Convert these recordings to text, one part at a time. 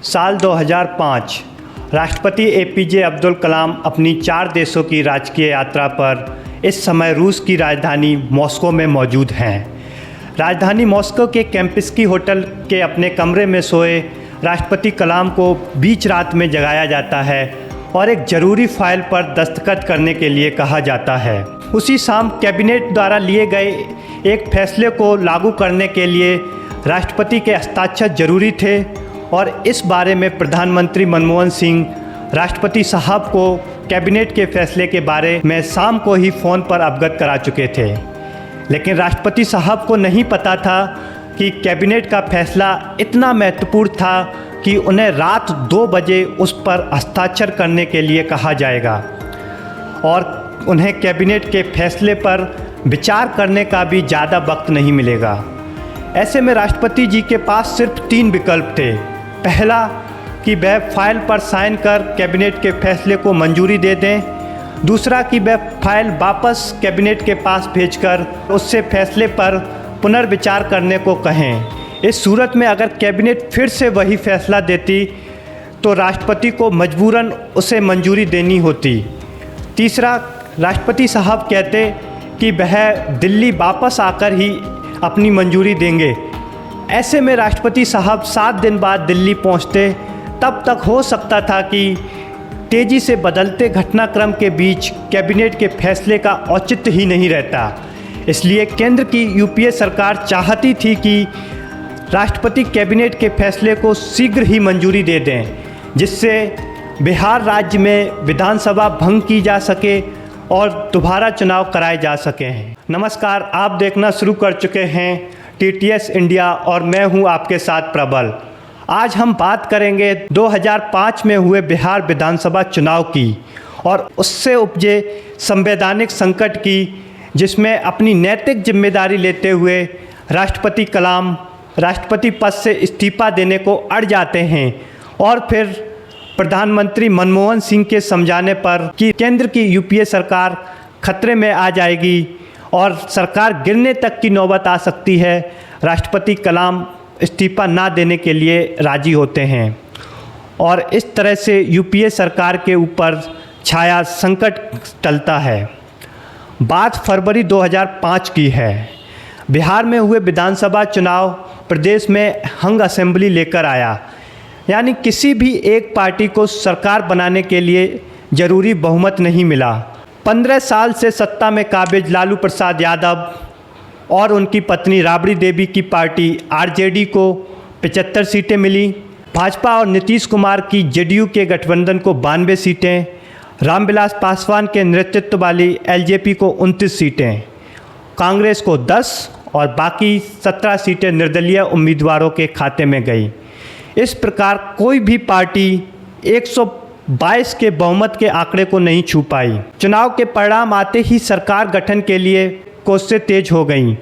साल 2005 राष्ट्रपति एपीजे अब्दुल कलाम अपनी 4 देशों की राजकीय यात्रा पर इस समय रूस की राजधानी मॉस्को में मौजूद हैं। राजधानी मॉस्को के कैम्पिस्की होटल के अपने कमरे में सोए राष्ट्रपति कलाम को बीच रात में जगाया जाता है और एक ज़रूरी फाइल पर दस्तखत करने के लिए कहा जाता है। उसी शाम कैबिनेट द्वारा लिए गए एक फैसले को लागू करने के लिए राष्ट्रपति के हस्ताक्षर जरूरी थे और इस बारे में प्रधानमंत्री मनमोहन सिंह राष्ट्रपति साहब को कैबिनेट के फैसले के बारे में शाम को ही फ़ोन पर अवगत करा चुके थे। लेकिन राष्ट्रपति साहब को नहीं पता था कि कैबिनेट का फैसला इतना महत्वपूर्ण था कि उन्हें रात 2 बजे उस पर हस्ताक्षर करने के लिए कहा जाएगा और उन्हें कैबिनेट के फैसले पर विचार करने का भी ज़्यादा वक्त नहीं मिलेगा। ऐसे में राष्ट्रपति जी के पास सिर्फ 3 विकल्प थे। पहला कि वह फाइल पर साइन कर कैबिनेट के फैसले को मंजूरी दे दें। दूसरा कि वह फाइल वापस कैबिनेट के पास भेजकर उससे फैसले पर पुनर्विचार करने को कहें। इस सूरत में अगर कैबिनेट फिर से वही फैसला देती तो राष्ट्रपति को मजबूरन उसे मंजूरी देनी होती। तीसरा, राष्ट्रपति साहब कहते कि वह दिल्ली वापस आकर ही अपनी मंजूरी देंगे। ऐसे में राष्ट्रपति साहब 7 दिन बाद दिल्ली पहुंचते। तब तक हो सकता था कि तेज़ी से बदलते घटनाक्रम के बीच कैबिनेट के फैसले का औचित्य ही नहीं रहता। इसलिए केंद्र की यूपीए सरकार चाहती थी कि राष्ट्रपति कैबिनेट के फैसले को शीघ्र ही मंजूरी दे दें, जिससे बिहार राज्य में विधानसभा भंग की जा सके और दोबारा चुनाव कराए जा सकें। नमस्कार, आप देखना शुरू कर चुके हैं टीटीएस इंडिया और मैं हूं आपके साथ प्रबल। आज हम बात करेंगे 2005 में हुए बिहार विधानसभा चुनाव की और उससे उपजे संवैधानिक संकट की, जिसमें अपनी नैतिक जिम्मेदारी लेते हुए राष्ट्रपति कलाम राष्ट्रपति पद से इस्तीफा देने को अड़ जाते हैं और फिर प्रधानमंत्री मनमोहन सिंह के समझाने पर कि केंद्र की यूपीए सरकार खतरे में आ जाएगी और सरकार गिरने तक की नौबत आ सकती है, राष्ट्रपति कलाम इस्तीफा ना देने के लिए राजी होते हैं और इस तरह से यूपीए सरकार के ऊपर छाया संकट टलता है। बात फरवरी 2005 की है। बिहार में हुए विधानसभा चुनाव प्रदेश में हंग असेंबली लेकर आया, यानी किसी भी एक पार्टी को सरकार बनाने के लिए ज़रूरी बहुमत नहीं मिला। 15 साल से सत्ता में काबिज लालू प्रसाद यादव और उनकी पत्नी राबड़ी देवी की पार्टी आरजेडी को 75 सीटें मिली। भाजपा और नीतीश कुमार की जेडीयू के गठबंधन को 92 सीटें, रामविलास पासवान के नेतृत्व वाली एलजेपी को 29 सीटें, कांग्रेस को 10 और बाकी 17 सीटें निर्दलीय उम्मीदवारों के खाते में गई। इस प्रकार कोई भी पार्टी 122 के बहुमत के आंकड़े को नहीं छू पाई। चुनाव के परिणाम आते ही सरकार गठन के लिए कोशिशें तेज हो गईं।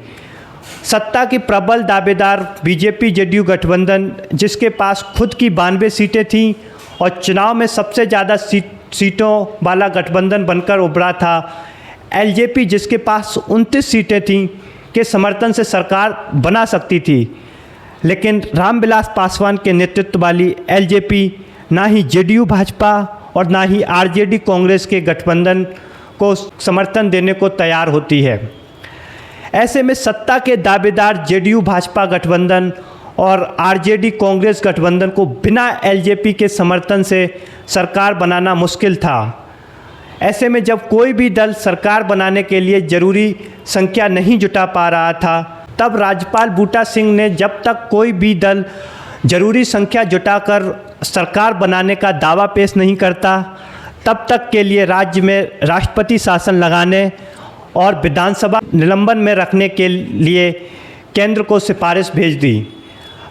सत्ता की प्रबल दावेदार बीजेपी जेडीयू गठबंधन, जिसके पास खुद की 92 सीटें थीं और चुनाव में सबसे ज़्यादा सीटों वाला गठबंधन बनकर उभरा था, एलजेपी जिसके पास 29 सीटें थीं के समर्थन से सरकार बना सकती थी। लेकिन रामविलास पासवान के नेतृत्व वाली एलजेपी ना ही जेडीयू भाजपा और ना ही आरजेडी कांग्रेस के गठबंधन को समर्थन देने को तैयार होती है। ऐसे में सत्ता के दावेदार जेडीयू भाजपा गठबंधन और आरजेडी कांग्रेस गठबंधन को बिना एलजेपी के समर्थन से सरकार बनाना मुश्किल था। ऐसे में जब कोई भी दल सरकार बनाने के लिए ज़रूरी संख्या नहीं जुटा पा रहा था, तब राज्यपाल बूटा सिंह ने जब तक कोई भी दल ज़रूरी संख्या जुटाकर सरकार बनाने का दावा पेश नहीं करता, तब तक के लिए राज्य में राष्ट्रपति शासन लगाने और विधानसभा निलंबन में रखने के लिए केंद्र को सिफारिश भेज दी।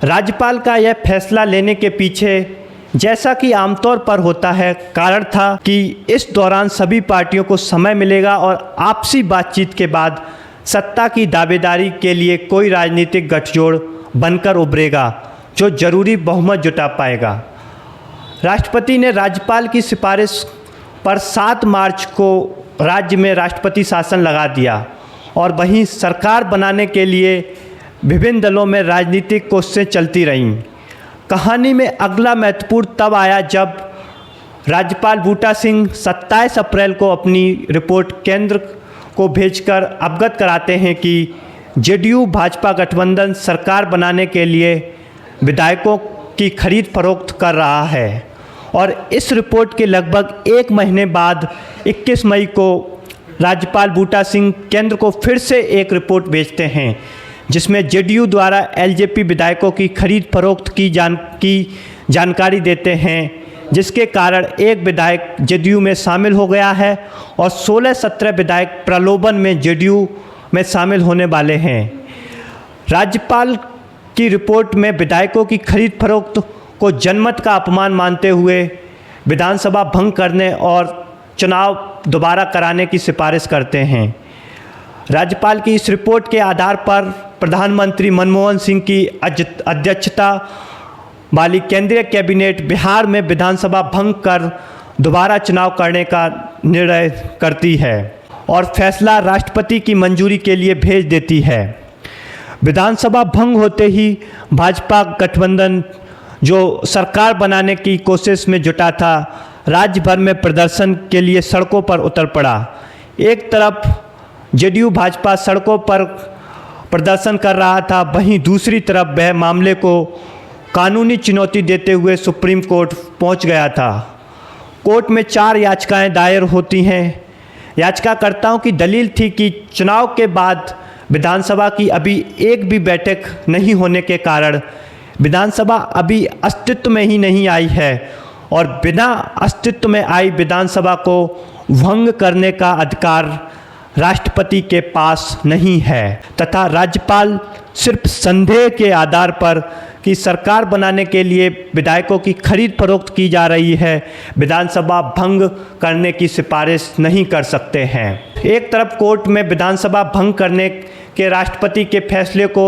राज्यपाल का यह फैसला लेने के पीछे, जैसा कि आमतौर पर होता है, कारण था कि इस दौरान सभी पार्टियों को समय मिलेगा और आपसी बातचीत के बाद सत्ता की दावेदारी के लिए कोई राजनीतिक गठजोड़ बनकर उभरेगा जो ज़रूरी बहुमत जुटा पाएगा। राष्ट्रपति ने राज्यपाल की सिफारिश पर 7 मार्च को राज्य में राष्ट्रपति शासन लगा दिया और वहीं सरकार बनाने के लिए विभिन्न दलों में राजनीतिक कोशिशें चलती रहीं। कहानी में अगला महत्वपूर्ण तब आया जब राज्यपाल बूटा सिंह 27 अप्रैल को अपनी रिपोर्ट केंद्र को भेजकर अवगत कराते हैं कि जेडीयू भाजपा गठबंधन सरकार बनाने के लिए विधायकों की खरीद फरोख्त कर रहा है। और इस रिपोर्ट के लगभग एक महीने बाद 21 मई को राज्यपाल बूटा सिंह केंद्र को फिर से एक रिपोर्ट भेजते हैं जिसमें जेडीयू द्वारा एलजेपी विधायकों की खरीद फरोख्त की जानकारी देते हैं, जिसके कारण एक विधायक जेडीयू में शामिल हो गया है और 16-17 विधायक प्रलोभन में जेडीयू में शामिल होने वाले हैं। राज्यपाल की रिपोर्ट में विधायकों की खरीद फरोख्त को जनमत का अपमान मानते हुए विधानसभा भंग करने और चुनाव दोबारा कराने की सिफारिश करते हैं। राज्यपाल की इस रिपोर्ट के आधार पर प्रधानमंत्री मनमोहन सिंह की अध्यक्षता वाली केंद्रीय कैबिनेट बिहार में विधानसभा भंग कर दोबारा चुनाव करने का निर्णय करती है और फैसला राष्ट्रपति की मंजूरी के लिए भेज देती है। विधानसभा भंग होते ही भाजपा गठबंधन जो सरकार बनाने की कोशिश में जुटा था, राज्य भर में प्रदर्शन के लिए सड़कों पर उतर पड़ा। एक तरफ जेडीयू भाजपा सड़कों पर प्रदर्शन कर रहा था, वहीं दूसरी तरफ वह मामले को कानूनी चुनौती देते हुए सुप्रीम कोर्ट पहुंच गया था। कोर्ट में 4 याचिकाएं दायर होती हैं। याचिकाकर्ताओं की दलील थी कि चुनाव के बाद विधानसभा की अभी एक भी बैठक नहीं होने के कारण विधानसभा अभी अस्तित्व में ही नहीं आई है और बिना अस्तित्व में आई विधानसभा को भंग करने का अधिकार राष्ट्रपति के पास नहीं है तथा राज्यपाल सिर्फ संदेह के आधार पर कि सरकार बनाने के लिए विधायकों की खरीद फरोख्त की जा रही है, विधानसभा भंग करने की सिफारिश नहीं कर सकते हैं। एक तरफ कोर्ट में विधानसभा भंग करने के राष्ट्रपति के फैसले को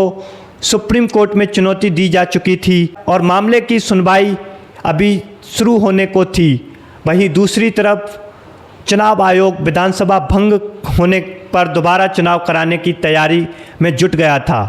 सुप्रीम कोर्ट में चुनौती दी जा चुकी थी और मामले की सुनवाई अभी शुरू होने को थी। वहीं दूसरी तरफ चुनाव आयोग विधानसभा भंग होने पर दोबारा चुनाव कराने की तैयारी में जुट गया था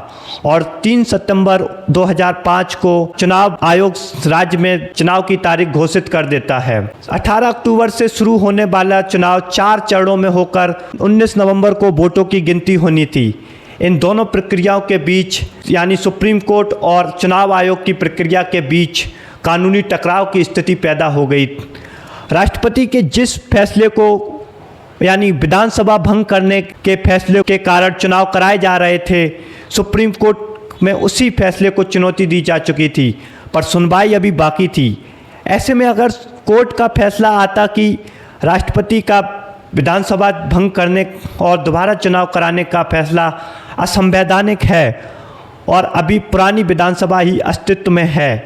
और 3 सितंबर 2005 को चुनाव आयोग राज्य में चुनाव की तारीख घोषित कर देता है। 18 अक्टूबर से शुरू होने वाला चुनाव 4 चरणों में होकर 19 नवंबर को वोटों की गिनती होनी थी। इन दोनों प्रक्रियाओं के बीच यानी सुप्रीम कोर्ट और चुनाव आयोग की प्रक्रिया के बीच कानूनी टकराव की स्थिति पैदा हो गई। राष्ट्रपति के जिस फैसले को यानी विधानसभा भंग करने के फैसले के कारण चुनाव कराए जा रहे थे, सुप्रीम कोर्ट में उसी फैसले को चुनौती दी जा चुकी थी पर सुनवाई अभी बाकी थी। ऐसे में अगर कोर्ट का फैसला आता कि राष्ट्रपति का विधानसभा भंग करने और दोबारा चुनाव कराने का फैसला असंवैधानिक है और अभी पुरानी विधानसभा ही अस्तित्व में है,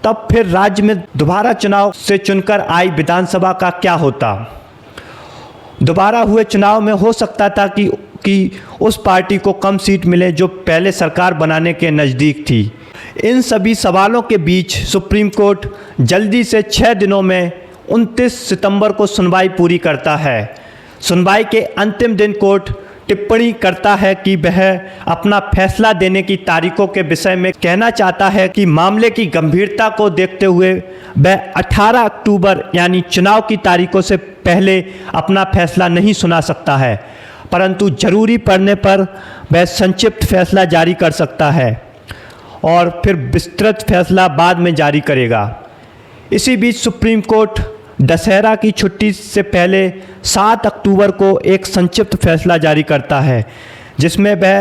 तब फिर राज्य में दोबारा चुनाव से चुनकर आई विधानसभा का क्या होता। दोबारा हुए चुनाव में हो सकता था कि उस पार्टी को कम सीट मिले जो पहले सरकार बनाने के नज़दीक थी। इन सभी सवालों के बीच सुप्रीम कोर्ट जल्दी से 6 दिनों में 29 सितंबर को सुनवाई पूरी करता है। सुनवाई के अंतिम दिन कोर्ट टिप्पणी करता है कि वह अपना फैसला देने की तारीखों के विषय में कहना चाहता है कि मामले की गंभीरता को देखते हुए वह 18 अक्टूबर यानी चुनाव की तारीखों से पहले अपना फैसला नहीं सुना सकता है, परंतु जरूरी पड़ने पर वह संक्षिप्त फैसला जारी कर सकता है और फिर विस्तृत फैसला बाद में जारी करेगा। इसी बीच सुप्रीम कोर्ट दशहरा की छुट्टी से पहले 7 अक्टूबर को एक संक्षिप्त फैसला जारी करता है जिसमें वह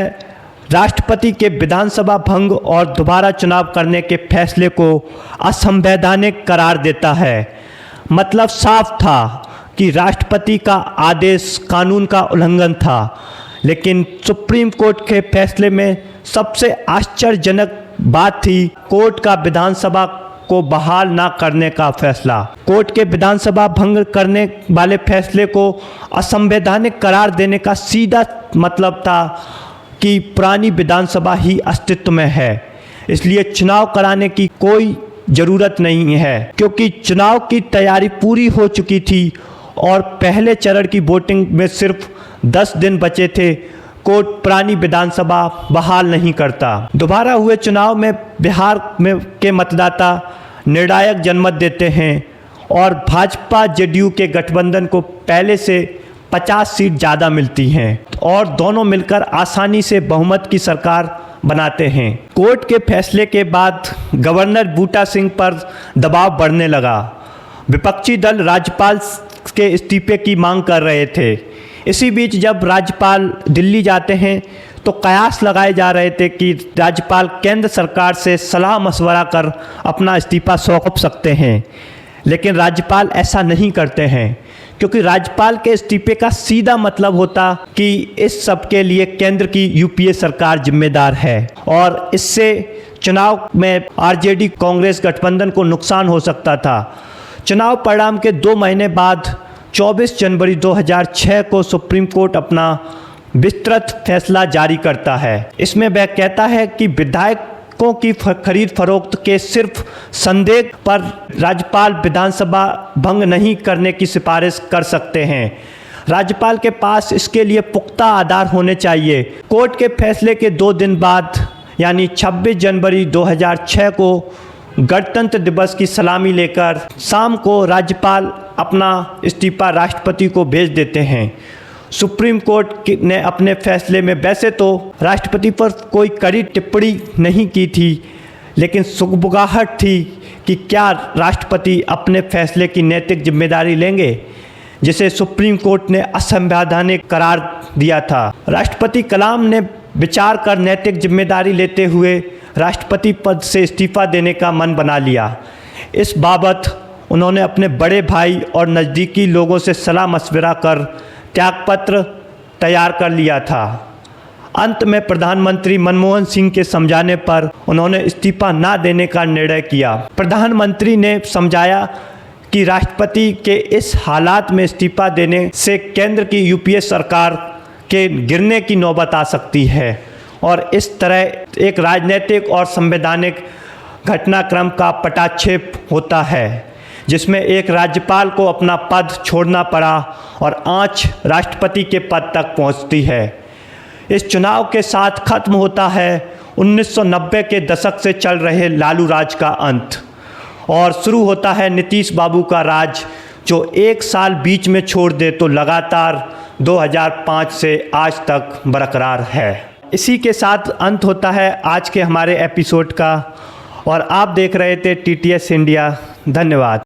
राष्ट्रपति के विधानसभा भंग और दोबारा चुनाव करने के फैसले को असंवैधानिक करार देता है। मतलब साफ था कि राष्ट्रपति का आदेश कानून का उल्लंघन था, लेकिन सुप्रीम कोर्ट के फैसले में सबसे आश्चर्यजनक बात थी कोर्ट का विधानसभा को बहाल ना करने का फैसला। कोर्ट के विधानसभा भंग करने वाले फैसले को असंवैधानिक करार देने का सीधा मतलब था कि पुरानी विधानसभा ही अस्तित्व में है, इसलिए चुनाव कराने की कोई ज़रूरत नहीं है क्योंकि चुनाव की तैयारी पूरी हो चुकी थी और पहले चरण की वोटिंग में सिर्फ 10 दिन बचे थे। कोर्ट पुरानी विधानसभा बहाल नहीं करता। दोबारा हुए चुनाव में बिहार में के मतदाता निर्णायक जनमत देते हैं और भाजपा जेडीयू के गठबंधन को पहले से 50 सीट ज़्यादा मिलती हैं और दोनों मिलकर आसानी से बहुमत की सरकार बनाते हैं। कोर्ट के फैसले के बाद गवर्नर बूटा सिंह पर दबाव बढ़ने लगा। विपक्षी दल राज्यपाल के इस्तीफे की मांग कर रहे थे। इसी बीच जब राज्यपाल दिल्ली जाते हैं तो कयास लगाए जा रहे थे कि राज्यपाल केंद्र सरकार से सलाह मशवरा कर अपना इस्तीफा सौंप सकते हैं, लेकिन राज्यपाल ऐसा नहीं करते हैं क्योंकि राज्यपाल के इस्तीफे का सीधा मतलब होता कि इस सब के लिए केंद्र की यूपीए सरकार जिम्मेदार है और इससे चुनाव में आरजेडी कांग्रेस गठबंधन को नुकसान हो सकता था। चुनाव परिणाम के 2 महीने बाद 24 जनवरी 2006 को सुप्रीम कोर्ट अपना विस्तृत फैसला जारी करता है। इसमें वह कहता है कि विधायकों की खरीद फरोख्त के सिर्फ संदेह पर राज्यपाल विधानसभा भंग नहीं करने की सिफारिश कर सकते हैं। राज्यपाल के पास इसके लिए पुख्ता आधार होने चाहिए। कोर्ट के फैसले के 2 दिन बाद यानी 26 जनवरी 2006 को गणतंत्र दिवस की सलामी लेकर शाम को राज्यपाल अपना इस्तीफा राष्ट्रपति को भेज देते हैं। सुप्रीम कोर्ट ने अपने फैसले में वैसे तो राष्ट्रपति पर कोई कड़ी टिप्पणी नहीं की थी, लेकिन सुगबुगाहट थी कि क्या राष्ट्रपति अपने फैसले की नैतिक जिम्मेदारी लेंगे, जिसे सुप्रीम कोर्ट ने असंवैधानिक करार दिया था। राष्ट्रपति कलाम ने विचार कर नैतिक जिम्मेदारी लेते हुए राष्ट्रपति पद से इस्तीफा देने का मन बना लिया। इस बाबत उन्होंने अपने बड़े भाई और नज़दीकी लोगों से सलाह मशवरा कर त्यागपत्र तैयार कर लिया था। अंत में प्रधानमंत्री मनमोहन सिंह के समझाने पर उन्होंने इस्तीफा ना देने का निर्णय किया। प्रधानमंत्री ने समझाया कि राष्ट्रपति के इस हालात में इस्तीफा देने से केंद्र की यूपीए सरकार के गिरने की नौबत आ सकती है और इस तरह एक राजनीतिक और संवैधानिक घटनाक्रम का पटाक्षेप होता है, जिसमें एक राज्यपाल को अपना पद छोड़ना पड़ा और आंच राष्ट्रपति के पद तक पहुंचती है। इस चुनाव के साथ खत्म होता है 1990 के दशक से चल रहे लालू राज का अंत और शुरू होता है नीतीश बाबू का राज, जो 1 साल बीच में छोड़ दे तो लगातार 2005 से आज तक बरकरार है। इसी के साथ अंत होता है आज के हमारे एपिसोड का और आप देख रहे थे TTS इंडिया। धन्यवाद।